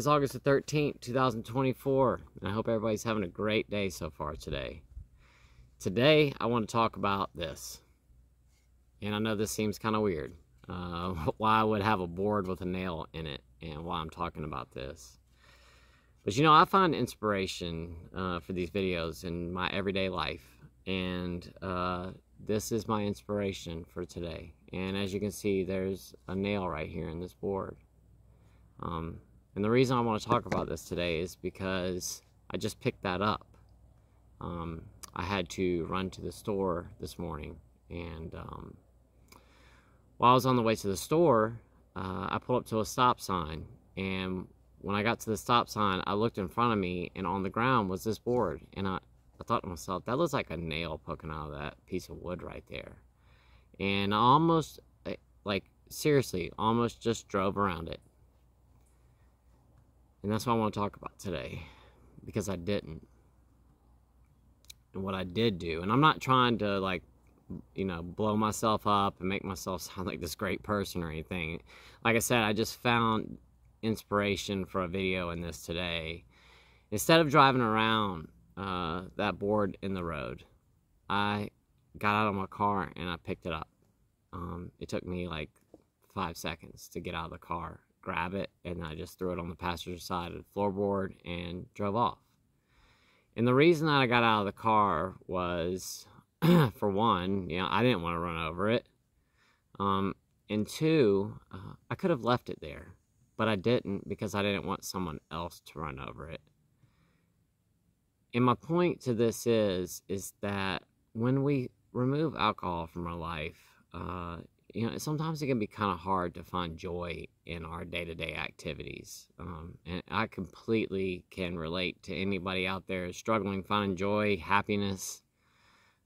is August the 13th, 2024, and I hope everybody's having a great day so far today. Today, I want to talk about this. And I know this seems kind of weird, why I would have a board with a nail in it and why I'm talking about this. But you know, I find inspiration for these videos in my everyday life, and this is my inspiration for today. And as you can see, there's a nail right here in this board. And the reason I want to talk about this today is because I just picked that up. I had to run to the store this morning, and while I was on the way to the store, I pulled up to a stop sign, and when I got to the stop sign, I looked in front of me, and on the ground was this board, and I thought to myself, that looks like a nail poking out of that piece of wood right there. And I almost, like, seriously, almost just drove around it. And that's what I want to talk about today, because I didn't. And what I did do, and I'm not trying to, like, you know, blow myself up and make myself sound like this great person or anything. Like I said, I just found inspiration for a video in this today. Instead of driving around that board in the road, I got out of my car and I picked it up. It took me like 5 seconds to get out of the car, grab it, and I just threw it on the passenger side of the floorboard and drove off. And the reason that I got out of the car was, for one, you know, I didn't want to run over it. And two, I could have left it there, but I didn't because I didn't want someone else to run over it. And my point to this is that when we remove alcohol from our life, you know, sometimes it can be kind of hard to find joy in our day-to-day activities. And I completely can relate to anybody out there struggling finding joy, happiness,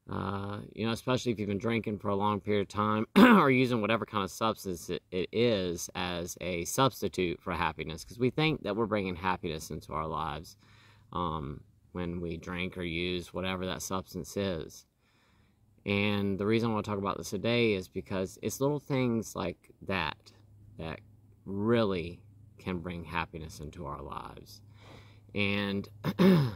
you know, especially if you've been drinking for a long period of time or using whatever kind of substance it is as a substitute for happiness, because we think that we're bringing happiness into our lives when we drink or use whatever that substance is. And the reason I want to talk about this today is because it's little things like that that really can bring happiness into our lives. And the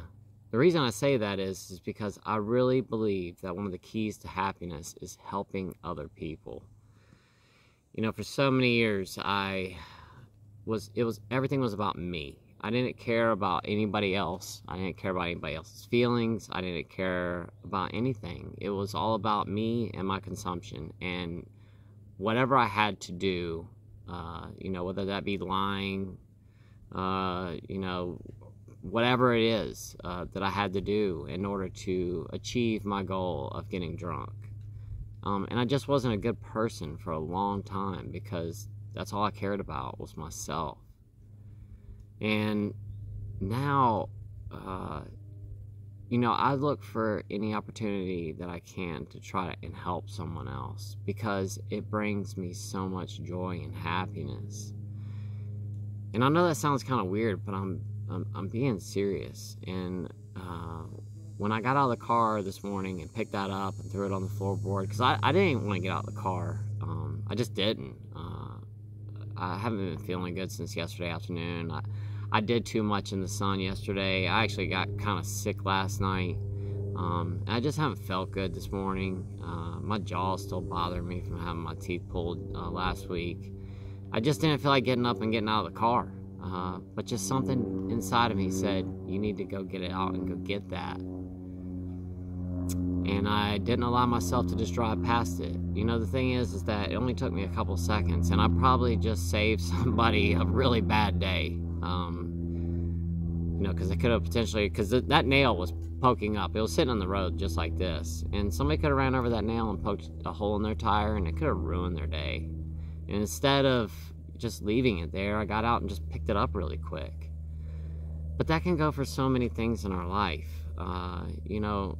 reason I say that is because I really believe that one of the keys to happiness is helping other people. You know, for so many years, everything was about me. I didn't care about anybody else. I didn't care about anybody else's feelings. I didn't care about anything. It was all about me and my consumption. And whatever I had to do, you know, whether that be lying, you know, whatever it is that I had to do in order to achieve my goal of getting drunk. And I just wasn't a good person for a long time because that's all I cared about was myself. And now, you know, I look for any opportunity that I can to try and help someone else because it brings me so much joy and happiness. And I know that sounds kind of weird, but I'm being serious. And when I got out of the car this morning and picked that up and threw it on the floorboard, because I didn't even want to get out of the car. I just didn't. I haven't been feeling good since yesterday afternoon. I did too much in the sun yesterday. I actually got kind of sick last night. I just haven't felt good this morning. My jaw is still bothering me from having my teeth pulled last week. I just didn't feel like getting up and getting out of the car. But just something inside of me said, you need to go get it out and go get that. And I didn't allow myself to just drive past it. You know, the thing is that it only took me a couple seconds, and I probably just saved somebody a really bad day. You know, because I could have potentially, because that nail was poking up. It was sitting on the road just like this, and somebody could have ran over that nail and poked a hole in their tire, and it could have ruined their day. And instead of just leaving it there, I got out and just picked it up really quick. But that can go for so many things in our life. You know,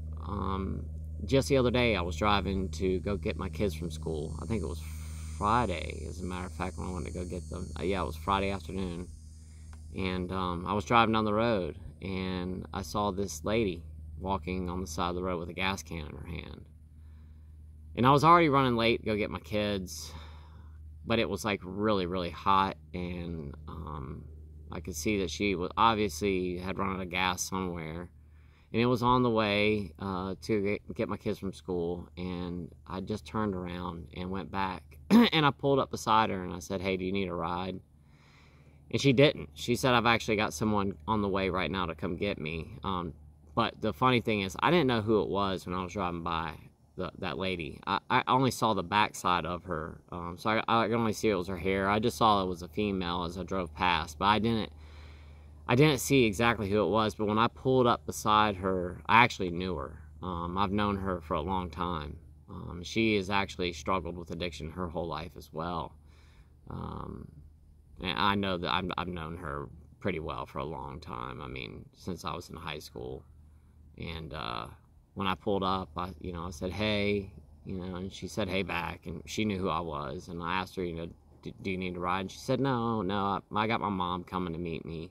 just the other day, I was driving to go get my kids from school. I think it was Friday, as a matter of fact, when I wanted to go get them. Yeah, it was Friday afternoon. And I was driving down the road, and I saw this lady walking on the side of the road with a gas can in her hand. And I was already running late to go get my kids, but it was like really, really hot, and I could see that she was obviously had run out of gas somewhere, and it was on the way to get my kids from school. And I just turned around and went back, and I pulled up beside her and I said, "Hey, do you need a ride?" And she didn't. She said, "I've actually got someone on the way right now to come get me." But the funny thing is, I didn't know who it was when I was driving by that lady. I only saw the backside of her, so I could only see it was her hair. I just saw it was a female as I drove past, but I didn't see exactly who it was. But when I pulled up beside her, I actually knew her. I've known her for a long time. She has actually struggled with addiction her whole life as well. And I know that I've known her pretty well for a long time. I mean, since I was in high school. And when I pulled up, I said, "Hey," and she said, "Hey," back, and she knew who I was. And I asked her, "Do you need a ride?" And she said, No, I got my mom coming to meet me,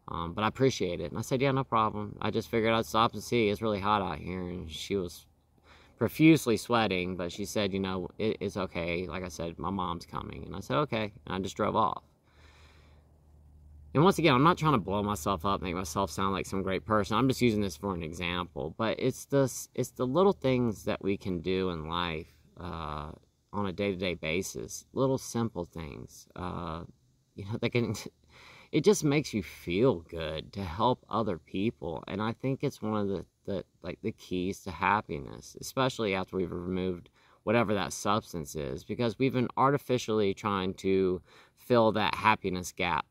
but I appreciate it." And I said, "Yeah, no problem. I just figured I'd stop and see. It's really hot out here." And she was profusely sweating, but she said, "It's okay. Like I said, my mom's coming." And I said, "Okay," and I just drove off. And once again, I'm not trying to blow myself up, make myself sound like some great person. I'm just using this for an example. But it's the little things that we can do in life on a day-to-day basis. Little simple things. That can. It just makes you feel good to help other people. And I think it's one of the keys to happiness, especially after we've removed whatever that substance is, because we've been artificially trying to fill that happiness gap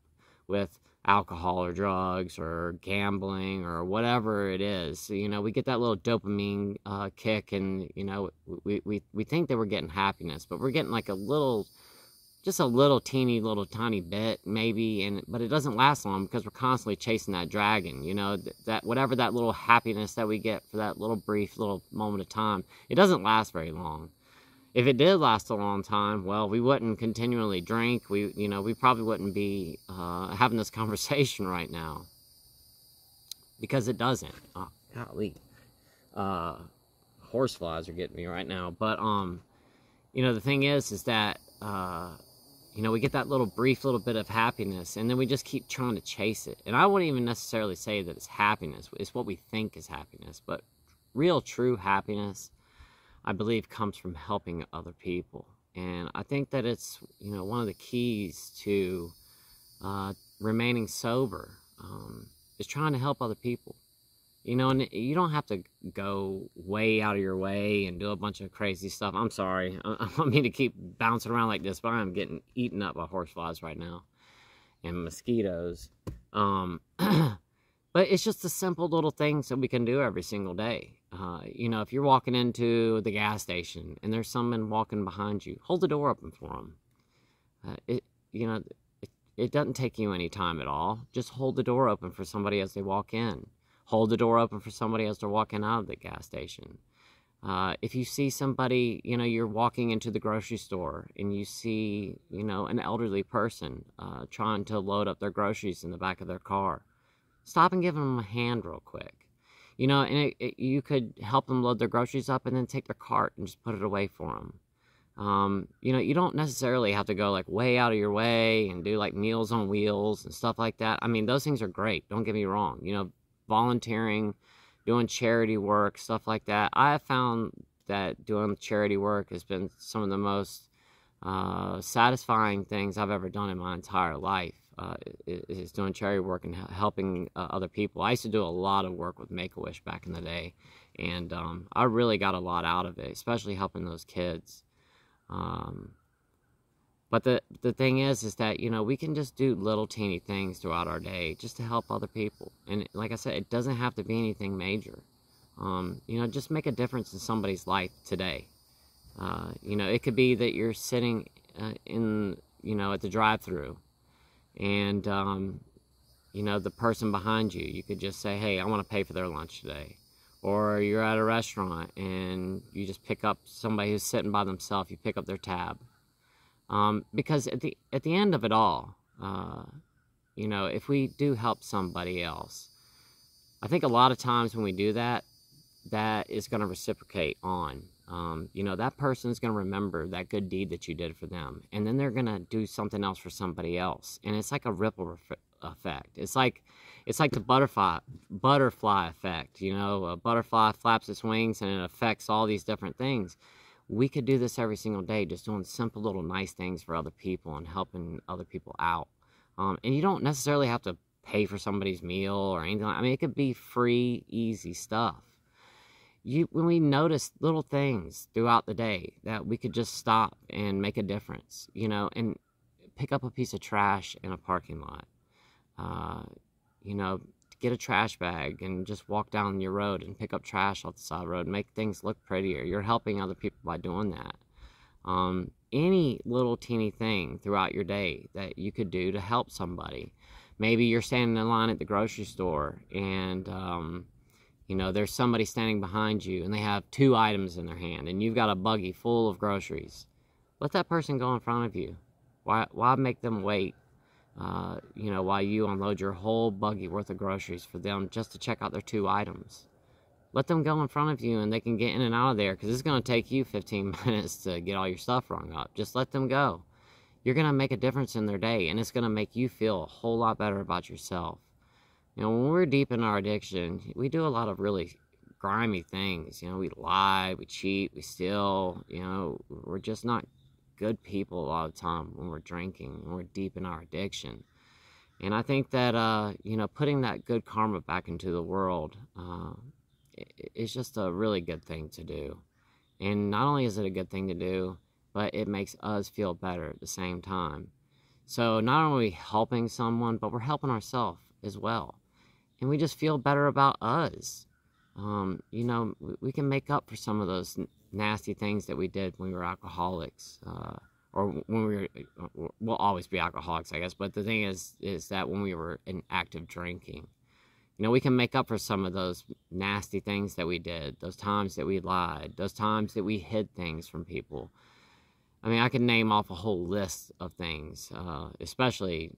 with alcohol or drugs or gambling or whatever it is. So, we get that little dopamine kick, and we think that we're getting happiness, but we're getting like just a little tiny bit maybe, but it doesn't last long because we're constantly chasing that dragon. That whatever that little happiness that we get for that little brief little moment of time, it doesn't last very long. If it did last a long time, well, we wouldn't continually drink. We probably wouldn't be having this conversation right now, because it doesn't. Oh, golly. Horseflies are getting me right now. But the thing is that we get that brief little bit of happiness, and then we just keep trying to chase it. And I wouldn't even necessarily say that it's happiness. It's what we think is happiness. But real, true happiness, I believe, comes from helping other people. And I think that it's, one of the keys to remaining sober is trying to help other people. And you don't have to go way out of your way and do a bunch of crazy stuff. I'm sorry. I don't mean to keep bouncing around like this, but I'm getting eaten up by horseflies right now and mosquitoes. But it's just the simple little things that we can do every single day. If you're walking into the gas station and there's someone walking behind you, hold the door open for them. It doesn't take you any time at all. Just hold the door open for somebody as they walk in. Hold the door open for somebody as they're walking out of the gas station. If you see somebody, you're walking into the grocery store and you see, an elderly person trying to load up their groceries in the back of their car, stop and give them a hand real quick. And you could help them load their groceries up and then take their cart and just put it away for them. You don't necessarily have to go like way out of your way and do like Meals on Wheels and stuff like that. I mean, those things are great. Don't get me wrong. Volunteering, doing charity work, stuff like that. I have found that doing charity work has been some of the most satisfying things I've ever done in my entire life. Is doing charity work and helping other people. I used to do a lot of work with Make-A-Wish back in the day, and I really got a lot out of it, especially helping those kids. But the thing is that, we can just do little teeny things throughout our day just to help other people. And like I said, it doesn't have to be anything major. Just make a difference in somebody's life today. It could be that you're sitting at the drive-thru, and, the person behind you, you could just say, "Hey, I want to pay for their lunch today." Or you're at a restaurant and you just pick up somebody who's sitting by themselves, you pick up their tab. Because at the end of it all, if we do help somebody else, I think a lot of times when we do that, that is going to reciprocate on. That person is going to remember that good deed that you did for them, and then they're going to do something else for somebody else, and it's like a ripple effect. It's like the butterfly effect. You know, a butterfly flaps its wings and it affects all these different things. We could do this every single day, just doing simple little nice things for other people and helping other people out. And you don't necessarily have to pay for somebody's meal or anything. I mean, it could be free, easy stuff. When we notice little things throughout the day that we could just stop and make a difference, you know, and pick up a piece of trash in a parking lot, you know, get a trash bag and just walk down your road and pick up trash off the side of the road, make things look prettier. You're helping other people by doing that. Any little teeny thing throughout your day that you could do to help somebody. Maybe you're standing in line at the grocery store and, you know, there's somebody standing behind you and they have 2 items in their hand and you've got a buggy full of groceries. Let that person go in front of you. Why make them wait, you know, while you unload your whole buggy worth of groceries for them just to check out their 2 items? Let them go in front of you and they can get in and out of there, because it's going to take you 15 minutes to get all your stuff rung up. Just let them go. You're going to make a difference in their day, and it's going to make you feel a whole lot better about yourself. You know, when we're deep in our addiction, we do a lot of really grimy things. You know, we lie, we cheat, we steal. You know, we're just not good people a lot of the time when we're drinking, when we're deep in our addiction. And I think that, you know, putting that good karma back into the world is just a really good thing to do. And not only is it a good thing to do, but it makes us feel better at the same time. So not only are we helping someone, but we're helping ourselves as well. And we just feel better about us. You know, we can make up for some of those nasty things that we did when we were alcoholics. Or when we were, we'll always be alcoholics, I guess. But the thing is that when we were in active drinking, you know, we can make up for some of those nasty things that we did, those times that we lied, those times that we hid things from people. I mean, I could name off a whole list of things, especially,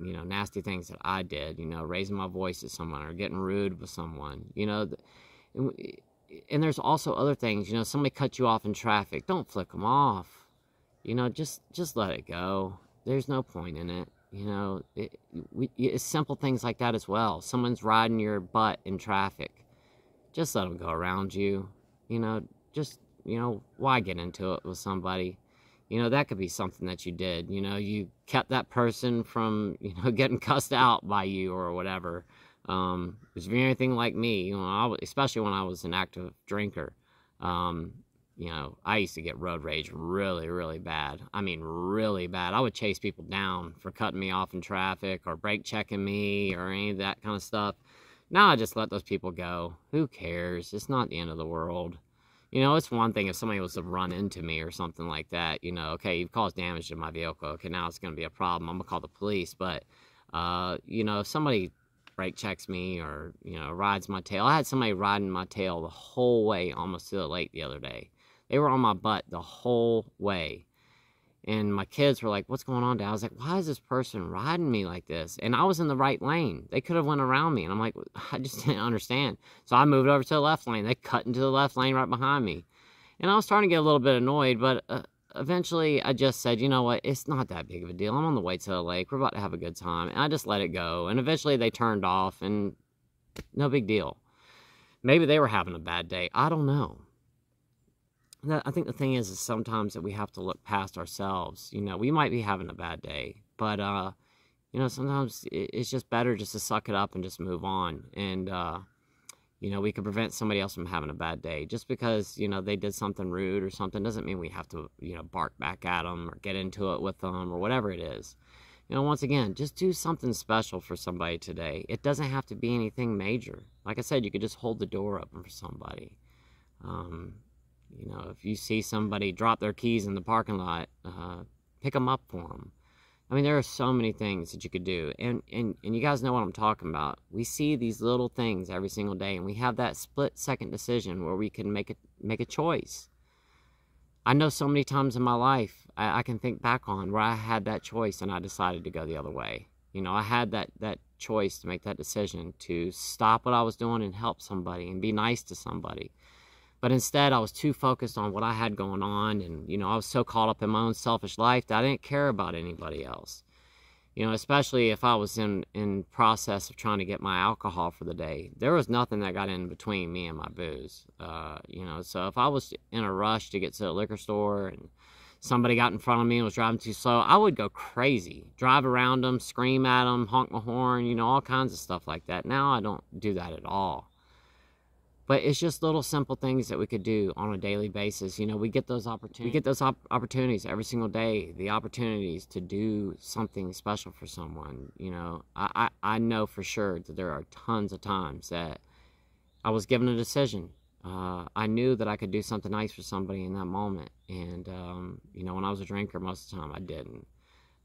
you know, nasty things that I did, you know, raising my voice at someone or getting rude with someone, you know. And there's also other things, you know, somebody cut you off in traffic. Don't flick them off. You know, just let it go. There's no point in it. You know, it's simple things like that as well. Someone's riding your butt in traffic. Just let them go around you. You know, just, you know, why get into it with somebody? You know, that could be something that you did. You know, you kept that person from, you know, getting cussed out by you or whatever. If you're anything like me, you know, especially when I was an active drinker, you know, I used to get road rage really, really bad. I mean, really bad. I would chase people down for cutting me off in traffic or brake checking me or any of that kind of stuff. Now I just let those people go. Who cares? It's not the end of the world. You know, it's one thing if somebody was to run into me or something like that. You know, okay, you've caused damage to my vehicle. Okay, now it's going to be a problem. I'm going to call the police. But, you know, if somebody brake checks me or, you know, rides my tail. I had somebody riding my tail the whole way almost to the lake the other day. They were on my butt the whole way. And my kids were like, what's going on, Dad? I was like, why is this person riding me like this? And I was in the right lane. They could have went around me. And I'm like, I just didn't understand. So I moved over to the left lane. They cut into the left lane right behind me. And I was starting to get a little bit annoyed, but eventually I just said, you know what? It's not that big of a deal. I'm on the way to the lake. We're about to have a good time. And I just let it go. And eventually they turned off and no big deal. Maybe they were having a bad day. I don't know. I think the thing is sometimes that we have to look past ourselves. You know, we might be having a bad day, but, you know, sometimes it's just better just to suck it up and just move on. And, you know, we could prevent somebody else from having a bad day. Just because, you know, they did something rude or something doesn't mean we have to, you know, bark back at them or get into it with them or whatever it is. You know, once again, just do something special for somebody today. It doesn't have to be anything major. Like I said, you could just hold the door open for somebody. You know, if you see somebody drop their keys in the parking lot, pick them up for them. I mean, there are so many things that you could do. And you guys know what I'm talking about. We see these little things every single day, and we have that split-second decision where we can make a choice. I know so many times in my life, I can think back on where I had that choice and I decided to go the other way. You know, I had that choice to make that decision to stop what I was doing and help somebody and be nice to somebody. But instead, I was too focused on what I had going on, and, you know, I was so caught up in my own selfish life that I didn't care about anybody else. You know, especially if I was in process of trying to get my alcohol for the day. There was nothing that got in between me and my booze. You know, so if I was in a rush to get to the liquor store and somebody got in front of me and was driving too slow, I would go crazy. Drive around them, scream at them, honk my horn, you know, all kinds of stuff like that. Now I don't do that at all. But it's just little simple things that we could do on a daily basis. You know, we get those opportunities. We get those opportunities every single day. The opportunities to do something special for someone. You know, I know for sure that there are tons of times that I was given a decision. I knew that I could do something nice for somebody in that moment. And, you know, when I was a drinker, most of the time I didn't.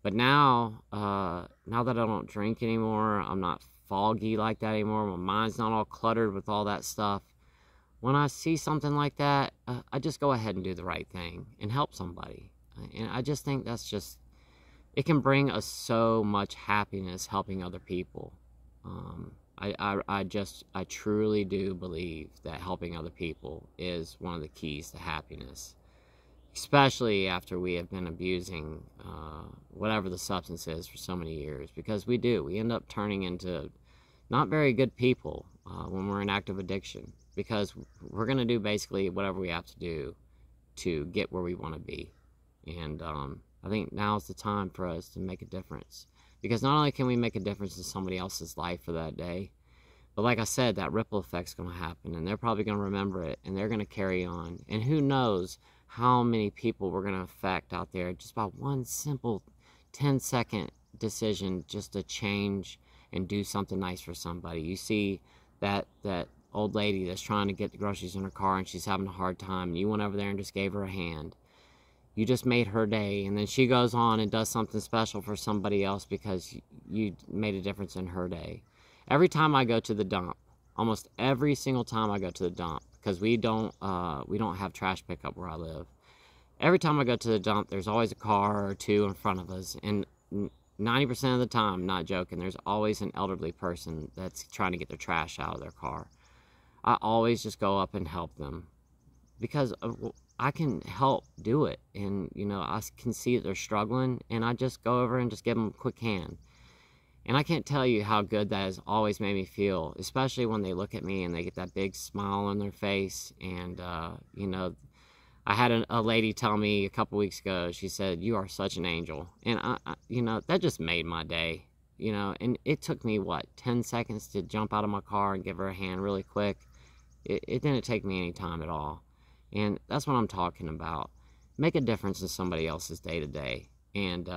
But now, now that I don't drink anymore, I'm not foggy like that anymore. My mind's not all cluttered with all that stuff. When I see something like that, I just go ahead and do the right thing and help somebody. And I just think that's just, it can bring us so much happiness helping other people. I truly do believe that helping other people is one of the keys to happiness. Especially after we have been abusing whatever the substance is for so many years. Because we do. We end up turning into not very good people when we're in active addiction. Because we're going to do basically whatever we have to do to get where we want to be. And I think now's the time for us to make a difference. Because not only can we make a difference in somebody else's life for that day, but like I said, that ripple effect's going to happen. And they're probably going to remember it. And they're going to carry on. And who knows how many people we're going to affect out there just by one simple 10-second decision just to change and do something nice for somebody. You see that old lady that's trying to get the groceries in her car and she's having a hard time, and you went over there and just gave her a hand. You just made her day, and then she goes on and does something special for somebody else because you made a difference in her day. Every time I go to the dump, almost every single time I go to the dump, because we don't have trash pickup where I live. Every time I go to the dump, there's always a car or two in front of us, and 90% of the time, not joking, there's always an elderly person that's trying to get their trash out of their car. I always just go up and help them because I can help do it. And, you know, I can see that they're struggling, and I just go over and just give them a quick hand. And I can't tell you how good that has always made me feel, especially when they look at me and they get that big smile on their face. And, you know, I had a lady tell me a couple weeks ago, she said, "You are such an angel." And, you know, that just made my day, you know. And it took me, what, 10 seconds to jump out of my car and give her a hand really quick. It didn't take me any time at all. And that's what I'm talking about. Make a difference in somebody else's day to day. And,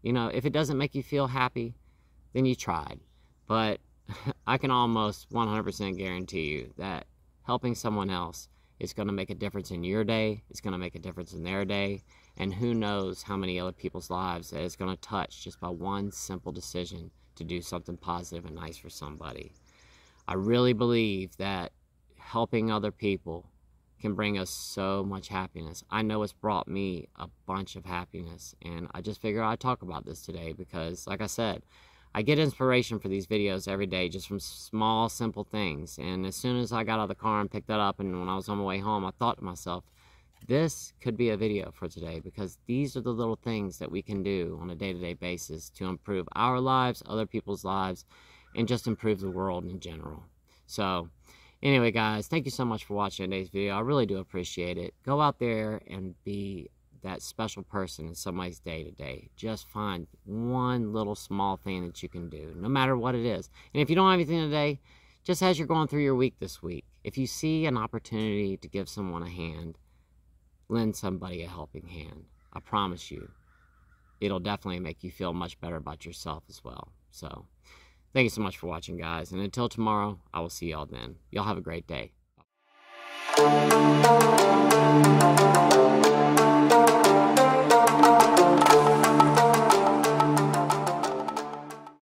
you know, if it doesn't make you feel happy, then you tried. But I can almost 100% guarantee you that helping someone else is going to make a difference in your day. It's going to make a difference in their day. And who knows how many other people's lives that it's going to touch just by one simple decision to do something positive and nice for somebody. I really believe that helping other people can bring us so much happiness. I know it's brought me a bunch of happiness, and I just figured I'd talk about this today because, like I said, I get inspiration for these videos every day just from small, simple things. And as soon as I got out of the car and picked that up, and when I was on my way home, I thought to myself, this could be a video for today because these are the little things that we can do on a day-to-day basis to improve our lives, other people's lives, and just improve the world in general. So, anyway, guys, thank you so much for watching today's video. I really do appreciate it. Go out there and be that special person in somebody's day to day. Just find one little small thing that you can do, no matter what it is. And if you don't have anything today, just as you're going through your week this week, if you see an opportunity to give someone a hand, lend somebody a helping hand. I promise you, it'll definitely make you feel much better about yourself as well. So, thank you so much for watching, guys. And until tomorrow, I will see y'all then. Y'all have a great day.